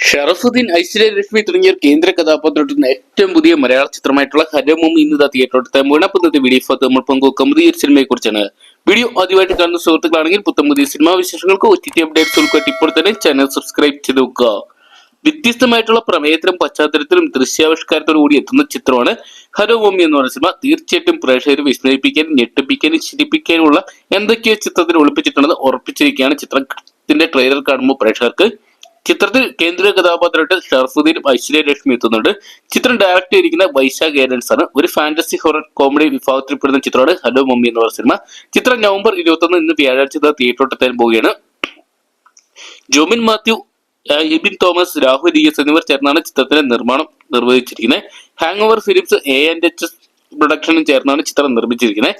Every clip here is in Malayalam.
ഷറഫുദ്ദീൻ, ഐശ്വര്യലക്ഷ്മി തുടങ്ങിയ കേന്ദ്ര കഥാപാത്രത്തിന് ഏറ്റവും പുതിയ മലയാള ചിത്രമായിട്ടുള്ള ഹരമം ഇന്ന് തിയേറ്ററെടുത്ത മുണപ്പുന്നത്തെ വീഡിയോ നമ്മൾ പങ്കുവെക്കും. ഈ ഒരു സിനിമയെ കുറിച്ചാണ്. വീഡിയോ ആദ്യമായിട്ട് കാണുന്ന സുഹൃത്തുക്കളാണെങ്കിൽ പുത്തം പുതിയ സിനിമാ വിശേഷങ്ങൾക്ക് OTT അപ്ഡേറ്റ്സ് ഉൾപ്പെടെ ഇപ്പോൾ തന്നെ ചാനൽ സബ്സ്ക്രൈബ് ചെയ്ത് നോക്കുക. വ്യത്യസ്തമായിട്ടുള്ള പ്രമേയത്തിലും പശ്ചാത്തലത്തിലും ദൃശ്യാവിഷ്കാരത്തോടു കൂടി എത്തുന്ന ചിത്രമാണ് ഹരഭൂമി എന്ന് പറയുന്ന സിനിമ. തീർച്ചയായിട്ടും പ്രേക്ഷകരെ വിസ്മയിപ്പിക്കാനും ഞെട്ടിപ്പിക്കാനും ചിരിപ്പിക്കാനുമുള്ള എന്തൊക്കെയോ ചിത്രത്തിൽ ഒളിപ്പിച്ചിട്ടുണ്ടെന്ന് ഉറപ്പിച്ചിരിക്കുകയാണ്. ചിത്രത്തിന്റെ ട്രെയിലർ കാണുമ്പോൾ പ്രേക്ഷകർക്ക് ചിത്രത്തിൽ കേന്ദ്ര കഥാപാത്രമായിട്ട് ഷറഫുദ്ദീനും ഐശ്വര്യലക്ഷ്മി എത്തുന്നുണ്ട്. ചിത്രം ഡയറക്ട് ചെയ്തിരിക്കുന്ന വൈശാഖ് ഏലൻസ് ആണ്. ഒരു ഫാന്റസി ഹൊറർ കോമഡി വിഭാഗത്തിൽപ്പെടുന്ന ചിത്രമാണ് ഹലോ മമ്മി എന്ന് പറയുന്ന സിനിമ. ചിത്രം നവംബർ 21 ഇന്ന് വ്യാഴാഴ്ച തിയേറ്ററോട്ടെത്താൻ പോവുകയാണ്. ജോമിൻ മാത്യു, എബിൻ തോമസ്, രാഹുൽ DS എന്നിവർ ചേർന്നാണ് ചിത്രത്തിന്റെ നിർമ്മാണം നിർവഹിച്ചിരിക്കുന്നത്. ഹാങ് ഓവർ ഫിലിംസ് A&H പ്രൊഡക്ഷനും ചേർന്നാണ് ചിത്രം നിർമ്മിച്ചിരിക്കുന്നത്.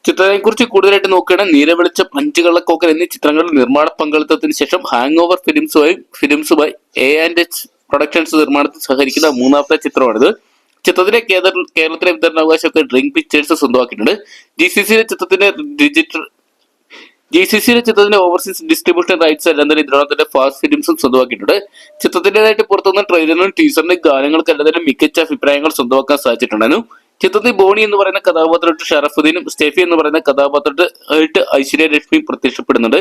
ചിത്രത്തെ കുറിച്ച് കൂടുതലായിട്ട് നോക്കുകയാണെങ്കിൽ നീലവെളിച്ചം, അഞ്ചുകള്ളക്കോക്കൻ എന്നീ ചിത്രങ്ങളുടെ നിർമ്മാണ പങ്കാളിത്തത്തിന് ശേഷം ഹാങ് ഓവർ ഫിലിംസുമായി A&H പ്രൊഡക്ഷൻസ് നിർമ്മാണത്തിൽ സഹകരിക്കുന്ന മൂന്നാമത്തെ ചിത്രമാണിത്. ചിത്രത്തിന്റെ കേരളത്തിലെ വിതരണാവകാശമൊക്കെ ഡ്രീം പിക്ചേഴ്സ് സ്വന്തമാക്കിയിട്ടുണ്ട്. GCCയിലെ ചിത്രത്തിന്റെ ഓവർസീസ് ഡിസ്ട്രിബ്യൂഷൻ റൈറ്റ്സ് എല്ലാം തന്നെ ഇതിനോടൊപ്പം ഫാസ്റ്റ് ഫിലിംസും സ്വന്തമാക്കിയിട്ടുണ്ട്. ചിത്രത്തിന്റേതായിട്ട് പുറത്തുവന്ന ട്രെയിലറിനും ടീസറിനും ഗാനങ്ങൾക്ക് എല്ലാം തന്നെ മികച്ച അഭിപ്രായങ്ങൾ സ്വന്തമാക്കാൻ സാധിച്ചിട്ടുണ്ടായിരുന്നു. ചിത്രത്തിൽ ബോണി എന്ന് പറയുന്ന കഥാപാത്രമായിട്ട് ഷറഫുദ്ദീനും സ്റ്റെഫി എന്ന് പറയുന്ന കഥാപാത്രമായിട്ട് ഐശ്വര്യലക്ഷ്മി പ്രത്യക്ഷപ്പെടുന്നുണ്ട്.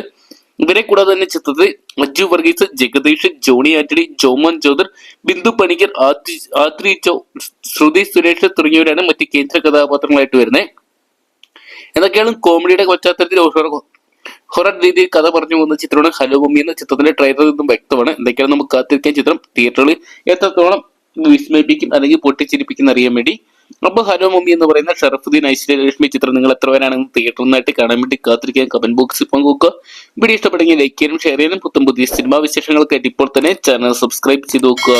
ഇവരെ കൂടാതെ തന്നെ ചിത്രത്തിൽ മഞ്ജു വർഗീസ്, ജഗദീഷ്, ജോണി ആന്റണി, ജോമോൻ ജോദർ, ബിന്ദു പണിക്കർ, ആത്രി ചോ, ശ്രുതി സുരേഷ് തുടങ്ങിയവരാണ് മറ്റ് കേന്ദ്ര കഥാപാത്രങ്ങളായിട്ട് വരുന്നത്. എന്തൊക്കെയാണ് കോമഡിയുടെ പശ്ചാത്തലത്തിൽ ഹൊറർ രീതിയിൽ കഥ പറഞ്ഞു പോകുന്ന ചിത്രമാണ് ഹലോ മമ്മി എന്ന ചിത്രത്തിന്റെ ട്രെയിലറിൽ നിന്നും വ്യക്തമാണ്. എന്തൊക്കെയാണ് നമുക്ക് കാത്തിരിക്കാൻ ചിത്രം തിയേറ്ററിൽ എത്രത്തോളം വിസ്മയിപ്പിക്കും അല്ലെങ്കിൽ പൊട്ടിച്ചിരിപ്പിക്കുന്ന അറിയാൻ വേണ്ടി. അപ്പൊ ഹലോ മമ്മി എന്ന് പറയുന്ന ഷറഫുദ്ദീൻ ഐശ്വര്യലക്ഷ്മി ചിത്രം നിങ്ങൾ എത്ര പേരാണെന്ന് തിയേറ്ററിൽ നിന്നായിട്ട് കാണാൻ വേണ്ടി കാത്തിരിക്കാൻ കമന്റ് ബോക്സിൽ പങ്കുവെക്കുക. വീഡിയോ ഇഷ്ടപ്പെടുമെങ്കിൽ ലൈക്ക് ചെയ്യാനും ഷെയർ ചെയ്യാനും പുത്തം പുതിയ സിനിമാ വിശേഷങ്ങൾക്കായിട്ട് ഇപ്പോൾ തന്നെ ചാനൽ സബ്സ്ക്രൈബ് ചെയ്ത് നോക്കുക.